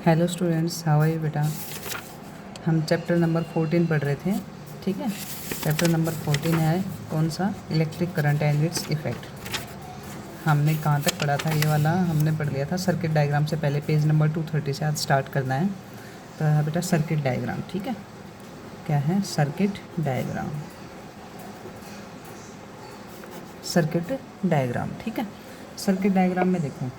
Hello students, how are you बेटा। हम chapter number 14 पढ़ रहे थे, ठीक है। चैप्टर नंबर 14 है कौन सा, electric current and its effect. हमने कहाँ तक पढ़ा था, ये वाला हमने पढ़ लिया था सर्किट डायग्राम से पहले, पेज नंबर 230 से आज स्टार्ट करना है। तो है बेटा सर्किट डायग्राम, ठीक है। क्या है सर्किट डायग्राम, सर्किट डायग्राम, ठीक है। सर्किट डायग्राम में देखो,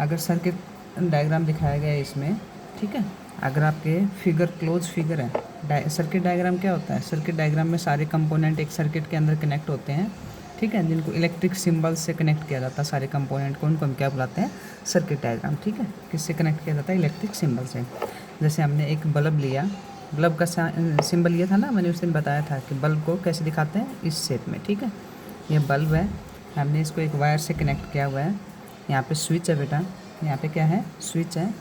अगर सर्किट डायग्राम दिखाया गया है इसमें, ठीक है। अगर आपके फिगर क्लोज फिगर है, सर्किट डायग्राम क्या होता है, सर्किट डायग्राम में सारे कंपोनेंट एक सर्किट के अंदर कनेक्ट होते हैं, ठीक है, जिनको इलेक्ट्रिक सिंबल से कनेक्ट किया जाता है। सारे कंपोनेंट को उनको हम क्या बुलाते हैं, सर्किट डायग्राम, ठीक है। किससे कनेक्ट किया जाता है, इलेक्ट्रिक सिंबल से। जैसे हमने एक बल्ब लिया, बल्ब का सिंबल ये था ना, मैंने उस दिन बताया था कि बल्ब को कैसे दिखाते हैं, इस शेप में, ठीक है। ये बल्ब है, हमने इसको एक वायर से कनेक्ट किया हुआ है। यहाँ पे स्विच है बेटा, यहाँ पे क्या है, स्विच है,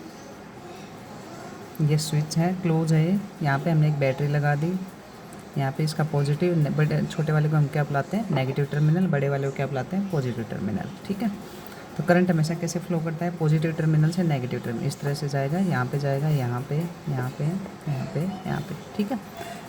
ये स्विच है, क्लोज है ये। यहाँ पे हमने एक बैटरी लगा दी, यहाँ पे इसका पॉजिटिव, बड़े छोटे वाले को हम क्या बुलाते हैं, नेगेटिव टर्मिनल, बड़े वाले को क्या बुलाते हैं, पॉजिटिव टर्मिनल, ठीक है। तो करंट हमेशा कैसे फ्लो करता है, पॉजिटिव टर्मिनल से नेगेटिव टर्मिनल, इस तरह से जाएगा, यहाँ पे जाएगा, यहाँ पे, यहाँ पे, यहाँ पे, यहाँ पे, ठीक है।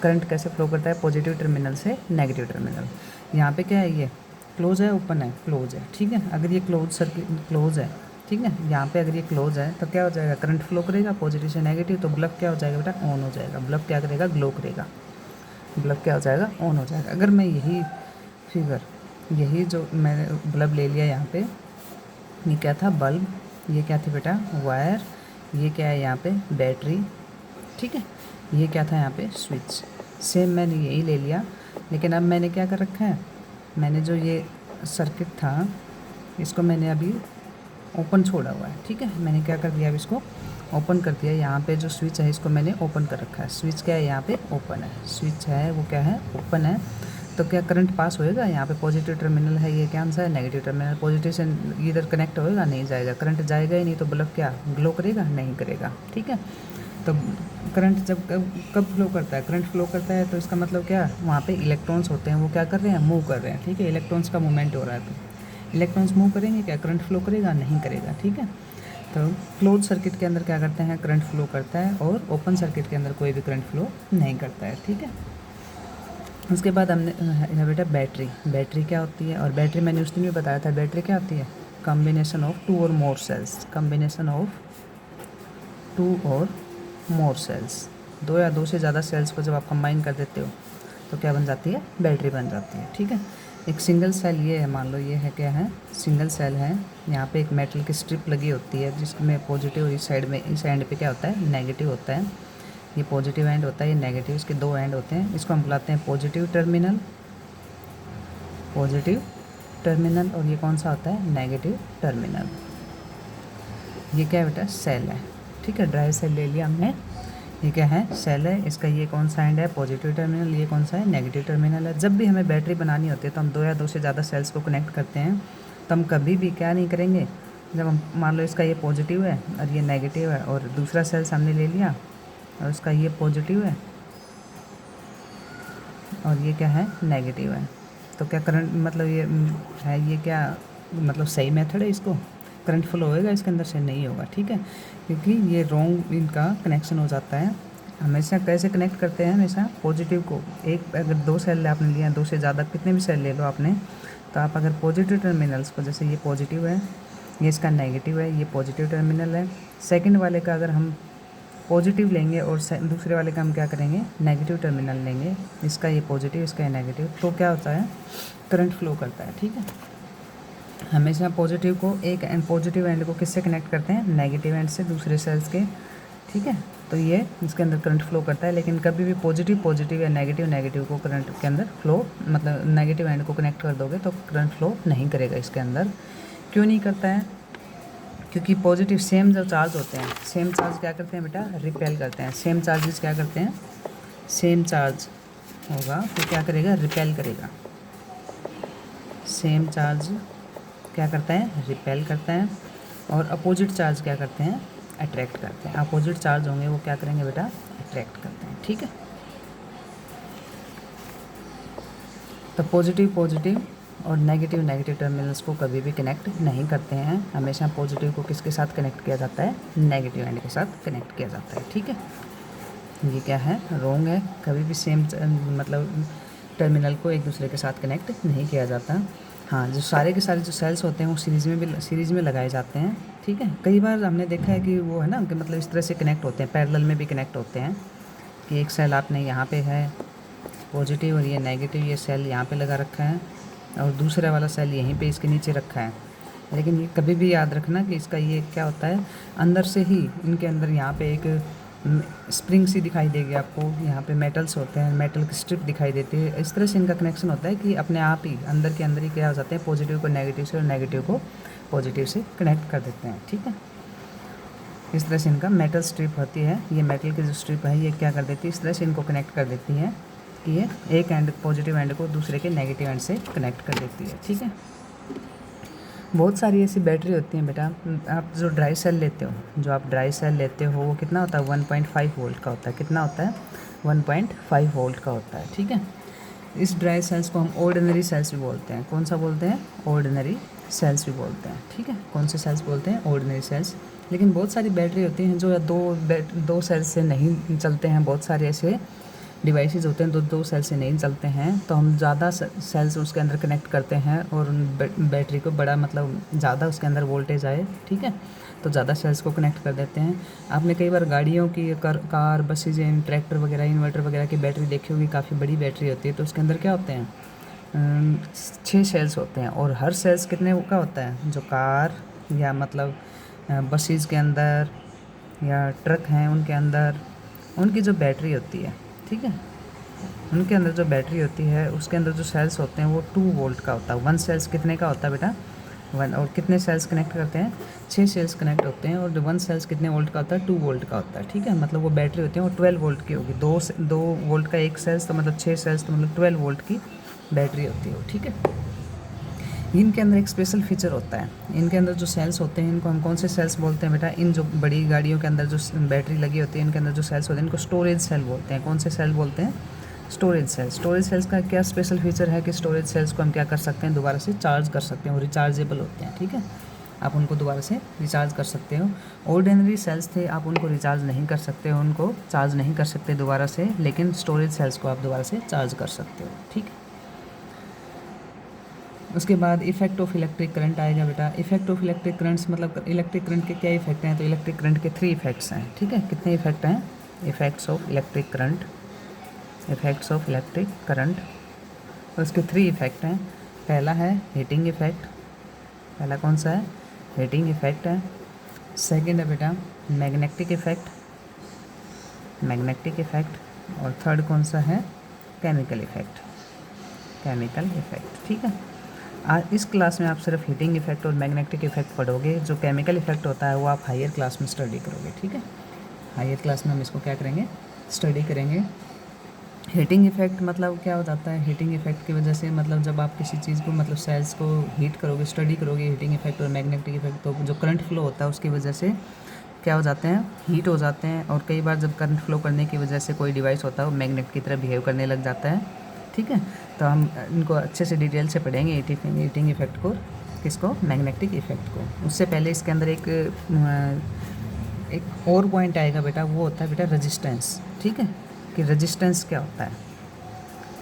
करंट कैसे फ्लो करता है, पॉजिटिव टर्मिनल से नेगेटिव टर्मिनल। यहाँ पे क्या है, ये क्लोज है, ओपन है, क्लोज है, ठीक है। अगर ये क्लोज सर्किट क्लोज है, ठीक है, यहाँ पे अगर ये क्लोज है तो क्या हो जाएगा, करंट फ्लो करेगा पॉजिटिव से नेगेटिव, तो बल्ब क्या हो जाएगा बेटा, ऑन हो जाएगा। बल्ब क्या करेगा, ग्लो करेगा, बल्ब क्या हो जाएगा, ऑन हो जाएगा। अगर मैं यही फिगर, यही जो मैंने बल्ब ले लिया यहाँ पे, ये क्या था, बल्ब, ये क्या थी बेटा, वायर, ये क्या है यहाँ पे, बैटरी, ठीक है, ये क्या था यहाँ पे, स्विच। सेम मैंने यही ले लिया, लेकिन अब मैंने क्या कर रखा है, मैंने जो ये सर्किट था इसको मैंने अभी ओपन छोड़ा हुआ है, ठीक है। मैंने क्या कर दिया, अब इसको ओपन कर दिया। यहाँ पे जो स्विच है इसको मैंने ओपन कर रखा है। स्विच क्या है, यहाँ पे ओपन है, स्विच है वो क्या है, ओपन है। तो क्या करंट पास होएगा, यहाँ पे पॉजिटिव टर्मिनल है, ये क्या आंसर है, नेगेटिव टर्मिनल। पॉजिटिव से इधर कनेक्ट होएगा, नहीं जाएगा, करंट जाएगा ही नहीं, तो बल्ब क्या ग्लो करेगा, नहीं करेगा, ठीक है। तो करंट जब कब फ्लो करता है, करंट फ्लो करता है तो इसका मतलब क्या, वहाँ पे इलेक्ट्रॉन्स होते हैं, वो क्या कर रहे हैं, मूव कर रहे हैं, ठीक है। इलेक्ट्रॉन्स का मूवमेंट हो रहा है, तो इलेक्ट्रॉन्स मूव करेंगे, क्या करंट फ्लो करेगा, नहीं करेगा, ठीक है। तो क्लोज सर्किट के अंदर क्या करते हैं, करंट फ्लो करता है, और ओपन सर्किट के अंदर कोई भी करंट फ्लो नहीं करता है, ठीक है। उसके बाद हमने बेटा बैटरी, बैटरी क्या होती है, और बैटरी मैंने उस दिन भी बताया था, बैटरी क्या होती है, कॉम्बिनेशन ऑफ टू और मोर सेल्स, कॉम्बिनेशन ऑफ टू और मोर सेल्स, दो या दो से ज़्यादा सेल्स को जब आप कंबाइन कर देते हो तो क्या बन जाती है, बैटरी बन जाती है, ठीक है। एक सिंगल सेल ये है, मान लो ये है, क्या है, सिंगल सेल है। यहाँ पे एक मेटल की स्ट्रिप लगी होती है जिसमें पॉजिटिव, इस साइड में, इस एंड पे क्या होता है, नेगेटिव होता है। ये पॉजिटिव एंड होता है, ये नेगेटिव, इसके दो एंड होते हैं। इसको हम बुलाते हैं पॉजिटिव टर्मिनल, पॉजिटिव टर्मिनल, और ये कौन सा होता है, नेगेटिव टर्मिनल। ये क्या है बेटा, सेल है, ठीक है। ड्राई सेल ले लिया हमने, ये क्या है, सेल है। इसका ये कौन सा एंड है, पॉजिटिव टर्मिनल, ये कौन सा है, नेगेटिव टर्मिनल है। जब भी हमें बैटरी बनानी होती है तो हम दो या दो से ज़्यादा सेल्स को कनेक्ट करते हैं, तो हम कभी भी क्या नहीं करेंगे, जब हम मान लो इसका ये पॉजिटिव है और ये नेगेटिव है, और दूसरा सेल हमने ले लिया और उसका ये पॉजिटिव है और ये क्या है, नेगेटिव है, तो क्या करंट, मतलब ये है, ये क्या मतलब सही मेथड है, इसको करंट फ्लो होएगा इसके अंदर से, नहीं होगा, ठीक है, क्योंकि ये रॉन्ग इनका कनेक्शन हो जाता है। हमेशा कैसे कनेक्ट करते हैं, हमेशा पॉजिटिव को, एक अगर दो सेल आपने लिया, दो से ज़्यादा कितने भी सेल ले लो आपने, तो आप अगर पॉजिटिव टर्मिनल्स को, जैसे ये पॉजिटिव है, ये इसका नेगेटिव है, ये पॉजिटिव टर्मिनल है, सेकेंड वाले का अगर हम पॉजिटिव लेंगे और दूसरे वाले का हम क्या करेंगे, नेगेटिव टर्मिनल लेंगे, इसका ये पॉजिटिव, इसका ये नेगेटिव, तो क्या होता है, करंट फ्लो करता है, ठीक है। हमेशा पॉजिटिव को, एक एंड पॉजिटिव एंड को किससे कनेक्ट करते हैं, नेगेटिव एंड से, दूसरे सेल्स के, ठीक है। तो ये इसके अंदर करंट फ्लो करता है, लेकिन कभी भी पॉजिटिव पॉजिटिव या नेगेटिव नेगेटिव को करंट के अंदर फ्लो, मतलब नेगेटिव एंड को कनेक्ट कर दोगे तो करंट फ्लो नहीं करेगा इसके अंदर। क्यों नहीं करता है, क्योंकि पॉजिटिव सेम जो चार्ज होते हैं, सेम चार्ज क्या करते हैं बेटा, रिपेल करते हैं। सेम चार्जेस क्या करते हैं, सेम चार्ज होगा तो क्या करेगा, रिपेल करेगा। सेम चार्ज क्या करता है, रिपेल करता है, और अपोजिट चार्ज क्या करते हैं, अट्रैक्ट करते हैं। अपोजिट चार्ज होंगे वो क्या करेंगे बेटा, अट्रैक्ट करते हैं, ठीक है। तो पॉजिटिव पॉजिटिव और नेगेटिव नेगेटिव टर्मिनल्स को कभी भी कनेक्ट नहीं करते हैं। हमेशा पॉजिटिव को किसके साथ कनेक्ट किया जाता है, नेगेटिव एंड के साथ कनेक्ट किया जाता है, ठीक है। ये क्या है, रॉन्ग है, कभी भी सेम मतलब टर्मिनल को एक दूसरे के साथ कनेक्ट नहीं किया जाता। हाँ, जो सारे के सारे जो सेल्स होते हैं वो सीरीज़ में लगाए जाते हैं, ठीक है। कई बार हमने देखा है कि वो है ना कि मतलब इस तरह से कनेक्ट होते हैं, पैरेलल में भी कनेक्ट होते हैं कि एक सेल आपने यहाँ पे है पॉजिटिव और ये नेगेटिव, ये सेल यहाँ पे लगा रखा है और दूसरा वाला सेल यहीं पे इसके नीचे रखा है। लेकिन ये कभी भी याद रखना कि इसका ये क्या होता है, अंदर से ही इनके अंदर यहाँ पे एक स्प्रिंग सी दिखाई देगी आपको, यहाँ पे मेटल्स होते हैं, मेटल की स्ट्रिप दिखाई देती है। इस तरह से इनका कनेक्शन होता है कि अपने आप ही अंदर के अंदर ही क्या हो जाते हैं, पॉजिटिव को नेगेटिव से और नेगेटिव को पॉजिटिव से कनेक्ट कर देते हैं, ठीक है। इस तरह से इनका मेटल स्ट्रिप होती है, ये मेटल की जो स्ट्रिप है ये क्या कर देती है, इस तरह से इनको कनेक्ट कर देती है कि ये एक एंड पॉजिटिव एंड को दूसरे के नेगेटिव एंड से कनेक्ट कर देती है, ठीक है। बहुत सारी ऐसी बैटरी होती हैं बेटा। आप जो ड्राई सेल लेते हो, वो कितना होता है, 1.5 वोल्ट का होता है। कितना होता है, 1.5 वोल्ट का होता है, ठीक है। इस ड्राई सेल्स को हम ऑर्डिनरी सेल्स भी बोलते हैं। कौन सा बोलते हैं, ऑर्डिनरी सेल्स भी बोलते हैं, ठीक है। कौन से सेल्स बोलते हैं, ऑर्डिनरी सेल्स। लेकिन बहुत सारी बैटरी होती हैं जो दो सेल्स से नहीं चलते हैं। बहुत सारे ऐसे डिवाइसेस होते हैं दो सेल से नहीं चलते हैं, तो हम ज़्यादा सेल्स उसके अंदर कनेक्ट करते हैं और बैटरी को बड़ा मतलब ज़्यादा उसके अंदर वोल्टेज आए, ठीक है, तो ज़्यादा सेल्स को कनेक्ट कर देते हैं। आपने कई बार गाड़ियों की कार बसेज ट्रैक्टर वगैरह इन्वर्टर वगैरह की बैटरी देखी होगी, काफ़ी बड़ी बैटरी होती है। तो उसके अंदर क्या होते हैं, 6 सेल्स होते हैं और हर सेल्स कितने का होता है, जो कार या मतलब बसेज के अंदर या ट्रक हैं उनके अंदर उनकी जो बैटरी होती है, ठीक है, उनके अंदर जो बैटरी होती है उसके अंदर जो सेल्स होते हैं वो 2 वोल्ट का होता है। 1 सेल्स कितने का होता है बेटा, 1। और कितने सेल्स कनेक्ट करते हैं, 6 सेल्स कनेक्ट होते हैं और जो 1 सेल्स कितने वोल्ट का होता है, 2 वोल्ट का होता है, ठीक है। मतलब वो बैटरी होती है वो 12 वोल्ट की होगी। 2 वोल्ट का एक सेल्स तो मतलब 6 सेल्स तो मतलब 12 वोल्ट की बैटरी होती है, ठीक है। इनके अंदर एक स्पेशल फीचर होता है, इनके अंदर जो सेल्स होते हैं इनको हम कौन से सेल्स बोलते हैं बेटा, इन जो बड़ी गाड़ियों के अंदर जो बैटरी लगी होती है इनके अंदर जो सेल्स होते हैं इनको स्टोरेज सेल बोलते हैं। कौन से सेल बोलते हैं, स्टोरेज सेल। स्टोरेज सेल्स का क्या स्पेशल फीचर है कि स्टोरेज सेल्स को हम क्या कर सकते हैं, दोबारा से चार्ज कर सकते हैं, वो रिचार्जेबल होते हैं, ठीक है। आप उनको दोबारा से रिचार्ज कर सकते हो। ऑर्डिनरी सेल्स थे, आप उनको रिचार्ज नहीं कर सकते हो, उनको चार्ज नहीं कर सकते दोबारा से, लेकिन स्टोरेज सेल्स को आप दोबारा से चार्ज कर सकते हो, ठीक है। उसके बाद इफेक्ट ऑफ इलेक्ट्रिक करंट आएगा बेटा। इफेक्ट ऑफ इलेक्ट्रिक करंट्स मतलब इलेक्ट्रिक करंट के क्या इफेक्ट हैं, तो इलेक्ट्रिक करंट के 3 इफेक्ट्स हैं, ठीक है। कितने इफेक्ट हैं, effects of electric current, effects of electric current, उसके 3 इफेक्ट हैं। पहला है हीटिंग इफेक्ट, पहला कौन सा है, हीटिंग इफेक्ट है। सेकेंड है बेटा मैग्नेटिक इफेक्ट, मैग्नेटिक इफेक्ट। और थर्ड कौन सा है, केमिकल इफेक्ट, केमिकल इफेक्ट, ठीक है। आज इस क्लास में आप सिर्फ हीटिंग इफेक्ट और मैग्नेटिक इफेक्ट पढ़ोगे। जो केमिकल इफेक्ट होता है वो आप हायर क्लास में स्टडी करोगे, ठीक है। हायर क्लास में हम इसको क्या करेंगे, स्टडी करेंगे। हीटिंग इफेक्ट मतलब क्या हो जाता है, हीटिंग इफेक्ट की वजह से मतलब जब आप किसी चीज़ को मतलब सेल्स को हीट करोगे, स्टडी करोगे हीटिंग इफेक्ट और मैग्नेटिक इफेक्ट, तो जो करंट फ्लो होता है उसकी वजह से क्या हो जाते हैं, हीट हो जाते हैं। और कई बार जब करंट फ्लो करने की वजह से कोई डिवाइस होता है वो मैग्नेट की तरह बिहेव करने लग जाता है, ठीक है। तो हम इनको अच्छे से डिटेल से पढ़ेंगे, हीटिंग इफेक्ट को, किसको, मैग्नेटिक इफेक्ट को। उससे पहले इसके अंदर एक और पॉइंट आएगा बेटा, वो होता है बेटा रेजिस्टेंस, ठीक है, कि रेजिस्टेंस क्या होता है।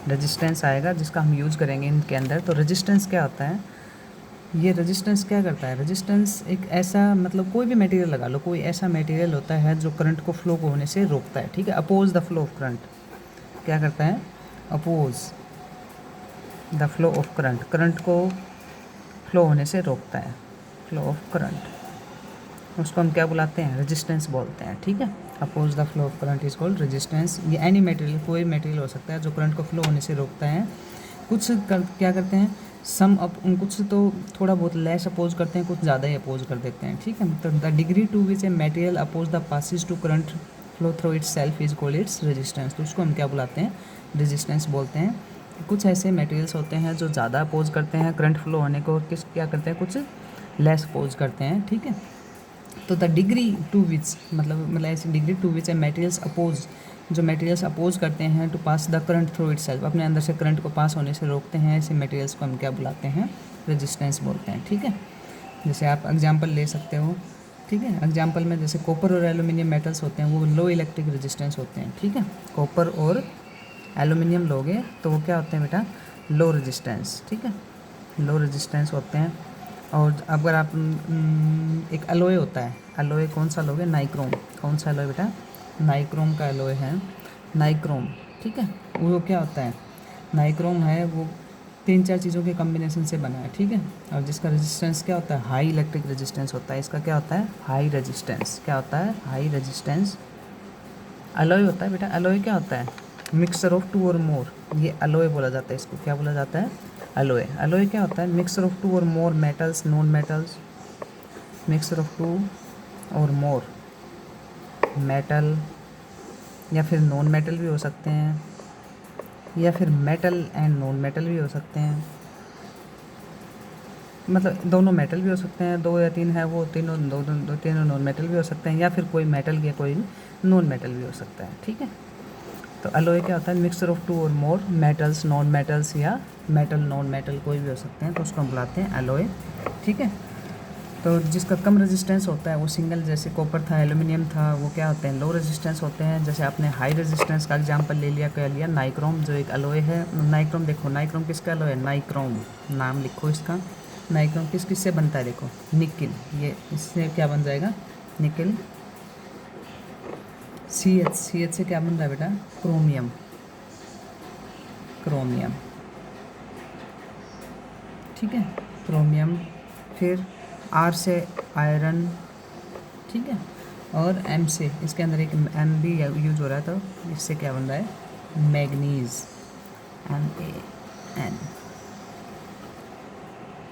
रेजिस्टेंस आएगा जिसका हम यूज़ करेंगे इनके अंदर। तो रेजिस्टेंस क्या होता है, ये रेजिस्टेंस क्या करता है, रेजिस्टेंस एक ऐसा मतलब कोई भी मटेरियल लगा लो, कोई ऐसा मटेरियल होता है जो करंट को फ्लो को होने से रोकता है, ठीक है। Oppose the flow of current, क्या करता है, oppose the flow of current, current को फ्लो होने से रोकता है, फ्लो ऑफ करंट, उसको हम क्या बुलाते हैं, रेजिस्टेंस बोलते हैं, ठीक है। Oppose the flow of current is called resistance. ये एनी मटेरियल, कोई मटेरियल हो सकता है जो करंट को फ्लो होने से रोकता है। क्या करते हैं, कुछ तो थोड़ा बहुत लेस अपोज करते हैं, कुछ ज़्यादा ही अपोज कर देते हैं, ठीक है। तो the degree to which a material oppose the passes to current flow through itself is called its resistance. तो उसको हम क्या बुलाते हैं, रेजिस्टेंस बोलते हैं। कुछ ऐसे मटेरियल्स होते हैं जो ज़्यादा अपोज करते हैं करंट फ्लो होने को, क्या करते हैं, कुछ लेस अपोज करते हैं, ठीक है। तो द डिग्री टू विच मतलब ऐसी degree to which a materials oppose, जो मटेरियल्स अपोज करते हैं to pass the current through itself, अपने अंदर से करंट को पास होने से रोकते हैं, ऐसे मटेरियल्स को हम क्या बुलाते हैं, रेजिस्टेंस बोलते हैं। ठीक है, जैसे आप एग्जांपल ले सकते हो। ठीक है, एग्जांपल में जैसे कॉपर और एल्यूमिनियम मेटल्स होते हैं वो लो इलेक्ट्रिक रेजिस्टेंस होते हैं। ठीक है, कॉपर और एल्यूमिनियम लोगे तो वो क्या होते हैं बेटा, लो रेजिस्टेंस। ठीक है, लो रेजिस्टेंस होते हैं। और अगर आप एक एलॉय होता है, एलॉय कौन सा लोगे, नाइक्रोम, कौन सा एलॉय बेटा, नाइक्रोम का एलॉय है, नाइक्रोम। ठीक है, वो क्या होता है, नाइक्रोम है वो 3-4 चीज़ों के कम्बिनेशन से बना है। ठीक है, और जिसका रेजिस्टेंस क्या होता है, हाई इलेक्ट्रिक रेजिस्टेंस होता है। इसका क्या होता है, हाई रेजिस्टेंस। क्या होता है, हाई रेजिस्टेंस। अलॉय होता है बेटा, अलॉय क्या होता है, मिक्सचर ऑफ टू और मोर, ये अलॉय बोला जाता है इसको, क्या बोला जाता है, अलॉय। अलॉय क्या होता है, मिक्सचर ऑफ टू और more metals, non metals, mixture of two और मोर मेटल, या फिर नॉन मेटल भी हो सकते हैं, या फिर मेटल एंड नॉन मेटल भी हो सकते हैं, मतलब दोनों मेटल भी हो सकते हैं, 2 या 3 है वो, तीनों दो तीनों नॉन मेटल भी हो सकते हैं, या फिर कोई मेटल या कोई नॉन मेटल भी हो सकता है। ठीक है, तो अलॉय क्या होता है, मिक्सचर ऑफ टू और मोर मेटल्स, नॉन मेटल्स या मेटल नॉन मेटल कोई भी हो सकते हैं, तो उसको हम बुलाते हैं अलॉय। ठीक है, तो जिसका कम रेजिस्टेंस होता है वो सिंगल, जैसे कॉपर था, एल्यूमिनियम था, वो क्या होते हैं, लो रेजिस्टेंस होते हैं। जैसे आपने हाई रेजिस्टेंस का एग्जांपल ले लिया, क्या लिया, नाइक्रोम, जो एक अलॉय है। नाइक्रोम देखो, नाइक्रोम किसका अलॉय है, नाइक्रोम, नाम लिखो इसका। नाइक्रोम किस किस से बनता है, देखो, निकिल, ये इससे क्या बन जाएगा, निकिल। CH, CH से क्या बन रहा है बेटा, क्रोमियम, क्रोमियम। ठीक है, क्रोमियम। फिर R से आयरन। ठीक है, और M से, इसके अंदर एक M भी यूज हो रहा है, तो इससे क्या बन रहा है, मैग्नीज, MAN,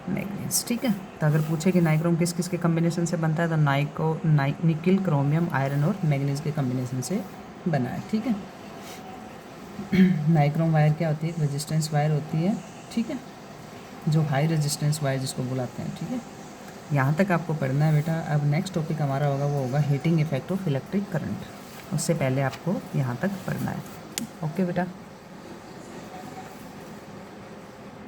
मैग्नीज। ठीक है, तो अगर पूछे कि नाइक्रोम किस किस के कम्बिनेशन से बनता है, तो निकिल, क्रोमियम, आयरन और मैग्नीज के कम्बिनेशन से बना है। ठीक है, नाइक्रोम वायर क्या होती है, एक रेजिस्टेंस वायर होती है। ठीक है, जो हाई रेजिस्टेंस वायर जिसको बुलाते हैं। ठीक है, यहाँ तक आपको पढ़ना है बेटा। अब नेक्स्ट टॉपिक हमारा होगा, वो होगा heating effect of electric current. उससे पहले आपको यहाँ तक पढ़ना है। ओके बेटा।